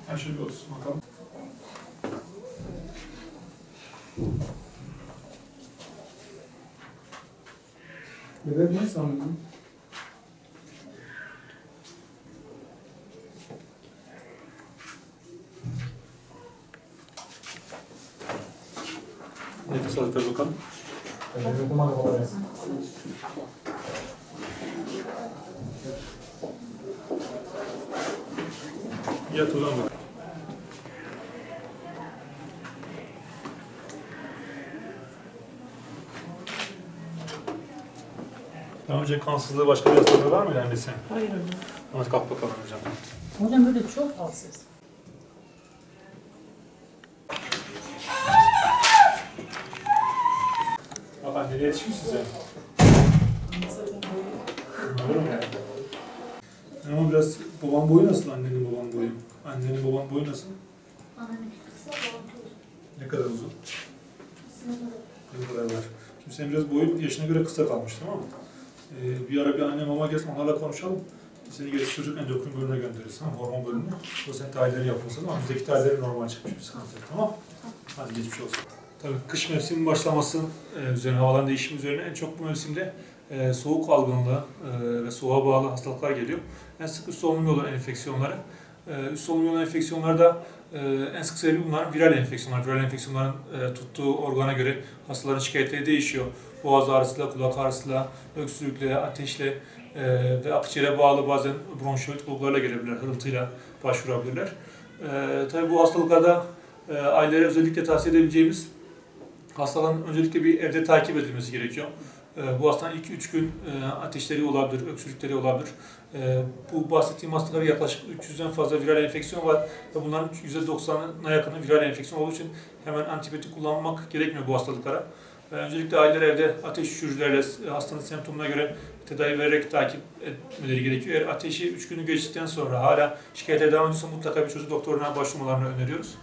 Her şey bir olsun bakalım. Bebek ne sandın? Nefes alıp ver bakalım. Bebek okumadı kolay gelsin. Yat o zaman bak. Daha önce kansızlığı başka bir hastalığı var mıydı annesi? Hayır hocam. Ama kalk bakalım hocam. Hocam böyle çok halsiz. Bak annene yetişmiş size. Doğru mu yani? Ama biraz baban boyu nasıl annenin baban boyu? Annenin baban boyu nasıl? Annemin kısa balkon. Ne kadar uzun? Ne kadar var? Şimdi senin biraz boyun yaşına göre kısa kalmış, tamam mı? Bir ara bir anne mama gelsin, onlarla konuşalım. Seni gelip çocuk endokrin bölümüne göndeririz, tamam, hormon bölümüne. O senin tahlilleri yapılsın ama bizdeki tahlilleri normal çıkmış, bir sıkıntı yok, tamam? Hadi geçmiş olsun. Tabii kış mevsiminin başlaması üzerine, havaların değişimi üzerine en çok bu mevsimde soğuk algınlığı ve soğuğa bağlı hastalıklar geliyor. En sık üst solunum yolu enfeksiyonları. Üst solunum yolu enfeksiyonlarda en sık sebebi bunlar viral enfeksiyonlar. Viral enfeksiyonların tuttuğu organa göre hastaların şikayetleri değişiyor. Boğaz ağrısıyla, kulak ağrısıyla, öksürükle, ateşle ve akciğere bağlı bazen bronşiolit bulgularla gelebilirler, hırıltıyla başvurabilirler. Tabii bu hastalıklarda ailelere özellikle tavsiye edebileceğimiz hastaların öncelikle bir evde takip edilmesi gerekiyor. Bu hastanın ilk 3 gün ateşleri olabilir, öksürükleri olabilir. Bu bahsettiğim hastalara yaklaşık 300'den fazla viral enfeksiyon var ve bunların %90'ına yakını viral enfeksiyon olduğu için hemen antibiyotik kullanmak gerekmiyor bu hastalıklara. Öncelikle aileler evde ateş düşürücülerle hastanın semptomuna göre tedavi vererek takip etmeleri gerekiyor. Eğer ateşi 3 günü geçtikten sonra hala şikayete devam ediyorsa mutlaka bir çocuk doktoruna başvurmalarını öneriyoruz.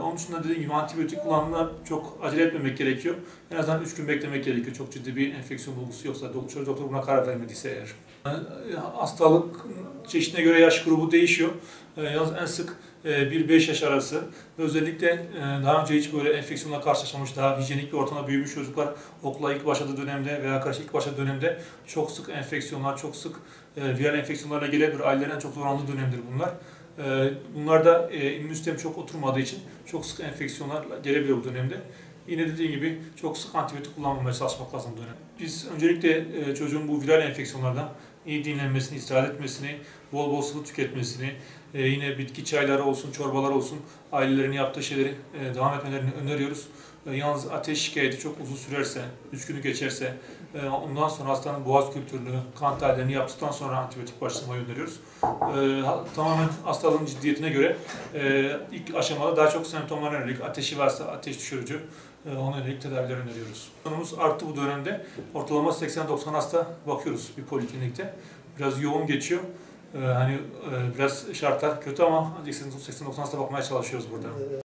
Onun dışında dediğim gibi antibiyotik kullanımına çok acele etmemek gerekiyor. En azından 3 gün beklemek gerekiyor. Çok ciddi bir enfeksiyon bulgusu yoksa, çocuk doktor buna karar vermediyse eğer. Hastalık çeşidine göre yaş grubu değişiyor. Yalnız en sık 1-5 yaş arası ve özellikle daha önce hiç böyle enfeksiyonla karşılaşmamış, daha hijyenik bir ortamda büyümüş çocuklar okula ilk başladığı dönemde veya karşı ilk başladığı dönemde çok sık enfeksiyonlar, çok sık viral enfeksiyonlarla gelebilir. Ailelerin en çok zorlandığı dönemdir bunlar. Bunlarda immün sistem çok oturmadığı için çok sık enfeksiyonlar gelebiliyor bu dönemde. Yine dediğim gibi çok sık antibiyotik kullanmamaya çalışmak lazım bu dönem. Biz öncelikle çocuğun bu viral enfeksiyonlardan iyi dinlenmesini, istirahat etmesini, bol bol sıvı tüketmesini, yine bitki çayları olsun, çorbalar olsun, ailelerin yaptığı şeyleri devam etmelerini öneriyoruz. Yalnız ateş şikayeti çok uzun sürerse, 3 günü geçerse, ondan sonra hastanın boğaz kültürlü, kan tahlillerini yaptıktan sonra antibiyotik başlamayı öneriyoruz. Tamamen hastalığın ciddiyetine göre ilk aşamada daha çok semptomlara yönelik, ateşi varsa ateş düşürücü, ona yönelik tedaviler öneriyoruz. Konumuz arttı bu dönemde. Ortalama 80-90 hasta bakıyoruz bir poliklinikte. Biraz yoğun geçiyor. Biraz şartlar kötü ama 80-90 hasta bakmaya çalışıyoruz burada.